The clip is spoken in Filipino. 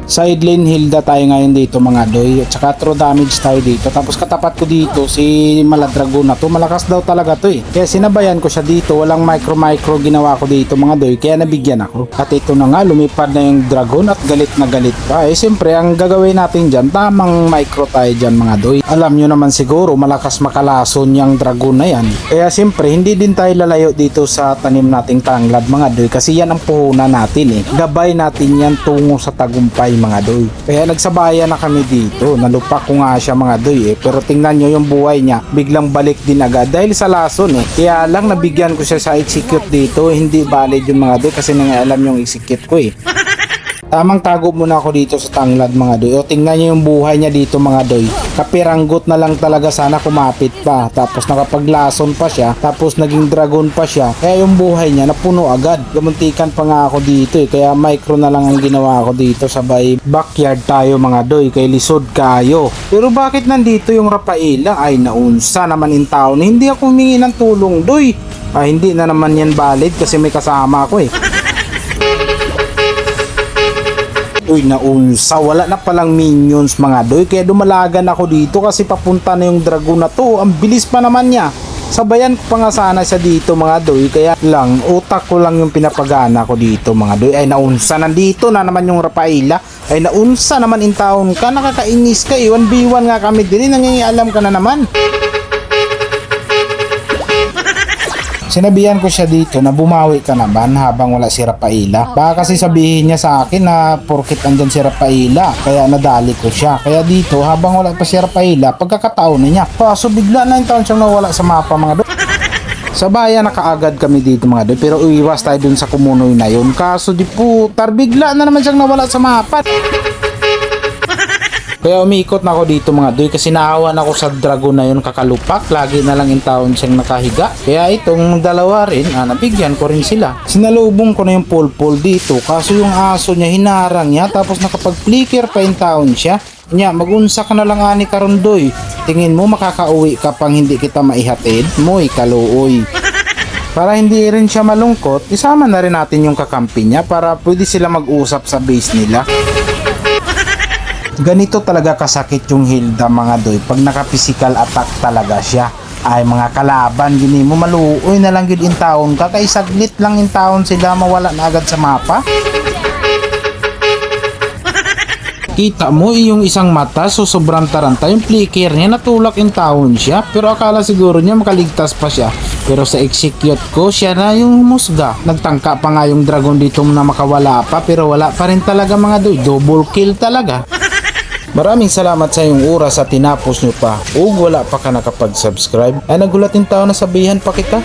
Side lane Hilda tayo ngayon dito mga doy. At saka true damage tayo dito. Tapos katapat ko dito si Maladragon na to. Malakas daw talaga to eh. Kaya sinabayan ko siya dito. Walang micro ginawa ko dito mga doy. Kaya nabigyan ako. At ito na nga, lumipad na yung dragon at galit na galit pa. Eh siyempre ang gagawin natin dyan, tamang micro tayo dyan mga doy. Alam nyo naman siguro malakas makalason yung dragon na yan. Kaya siyempre hindi din tayo lalayo dito sa tanim nating tanglad mga doy. Kasi yan ang puhunan natin eh. Gabay natin yan tungo sa tagumpay mga doy. Kaya nagsabayan na kami dito. Nalupak ko nga siya mga doy eh. Pero tingnan nyo yung buhay niya, biglang balik din agad dahil sa lason eh. Kaya lang nabigyan ko siya sa execute dito. Hindi valid yung mga doy kasi nangyayalam yung execute ko eh. Tamang tago muna ako dito sa tanglad mga doy. O tingnan nyo yung buhay niya dito mga doy. Kapiranggot na lang talaga, sana kumapit pa. Tapos nakapaglason pa siya. Tapos naging dragon pa siya. Kaya yung buhay niya napuno agad. Gamuntikan pa nga ako dito eh. Kaya micro na lang ang ginawa ko dito. Sabay backyard tayo mga doy. Kay lisod kayo. Pero bakit nandito yung Rafaela? Ay naunsa naman in town. Hindi ako humingi ng tulong doy. Ay hindi na naman yan valid kasi may kasama ako eh. Uy, naunsa, wala na palang minions mga doy. Kaya dumalagan ako dito kasi papunta na yung dragon na to. Ang bilis pa naman niya. Sabayan ko pa nga sana siya dito mga doy. Kaya lang, utak ko lang yung pinapagana ko dito mga doy. Ay naunsa, nandito na naman yung Rafaela. Ay naunsa naman in town ka. Nakakainis ka eh. 1v1 nga kami din. Nangingialam ka na naman. Sinabihan ko siya dito na bumawi ka naman habang wala si Rafaela. Baka kasi sabihin niya sa akin na porkit andyan si Rafaela, kaya nadali ko siya. Kaya dito habang wala pa si Rafaela, pagkakataon na niya. Kaso bigla na yung taon siyang nawala sa mapa mga doy. Sa bayan nakaagad kami dito mga doy, pero iwas tayo dun sa kumunoy na yun. Kaso di putar, bigla na naman siyang nawala sa mapa. Kaya umikot na ako dito mga doy kasi naawan ako sa dragon na yun kakalupak. Lagi na lang in taon siyang nakahiga. Kaya itong dalawa rin, nabigyan ko rin sila. Sinalubong ko na yung pulpul dito. Kaso yung aso niya hinarang niya tapos nakapag-flicker pa in taon siya. Nya, magunsa ka na lang ani karon doy. Tingin mo makakauwi ka pang hindi kita maihatid? Moy kaluoy. Para hindi rin siya malungkot, isama na rin natin yung kakampi niya para pwede sila mag-usap sa base nila. Ganito talaga kasakit yung Hilda mga doy pag naka-physical attack talaga siya. Ay mga kalaban, gini mo maluoy na lang yun in taon ka. Kaya saglit lang in taon sila mawala na agad sa mapa. Kita mo yung isang mata, so sobrang taranta yung flicker niya, natulak in taon siya. Pero akala siguro niya makaligtas pa siya. Pero sa execute ko, siya na yung musga. Nagtangka pa nga yung dragon dito na makawala pa, pero wala pa rin talaga mga doy. Double kill talaga. Maraming salamat sa iyong oras at tinapos nyo pa. Ug wala pa ka nakapag-subscribe, ay nagulat yung tao na sabihan pa kita.